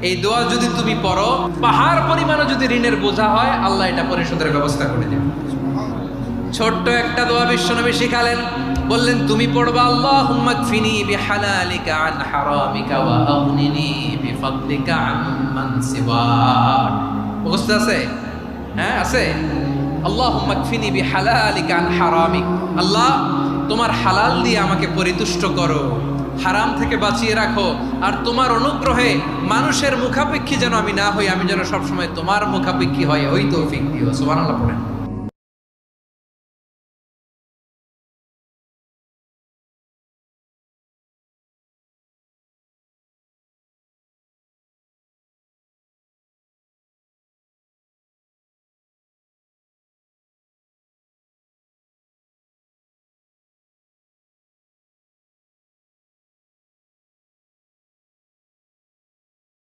এই দোয়া যদি তুমি পড়ো, পাহাড় পরিমাণও যদি ঋণের বোঝা হয়, আল্লাহ এটা পরিশোধের ব্যবস্থা করে দেবে। ছোট্ট একটা দোয়া বিশ্বনবী শিখালেন, বললেন তুমি পড়বা আল্লাহুম্মা কফিনি বিহালালিকা আন হারামিকা ওয়া আগনিনি বিফাদলিকা আম্মান সিওয়াক। মুখস্থ আছে? হ্যাঁ আছে। আল্লাহুম্মা কফিনি বিহালালিকা আন হারামিক, আল্লাহ তোমার হালাল দিয়ে আমাকে পরিতুষ্ট করো, হারাম থেকে বাঁচিয়ে রাখো, আর তোমার অনুগ্রহে মানুষের মুখাপেক্ষী যেন আমি না হই, আমি যেন সবসময় তোমার মুখাপেক্ষী হয়, ওই তৌফিক দিও। সুবহানাল্লাহ পড়েন।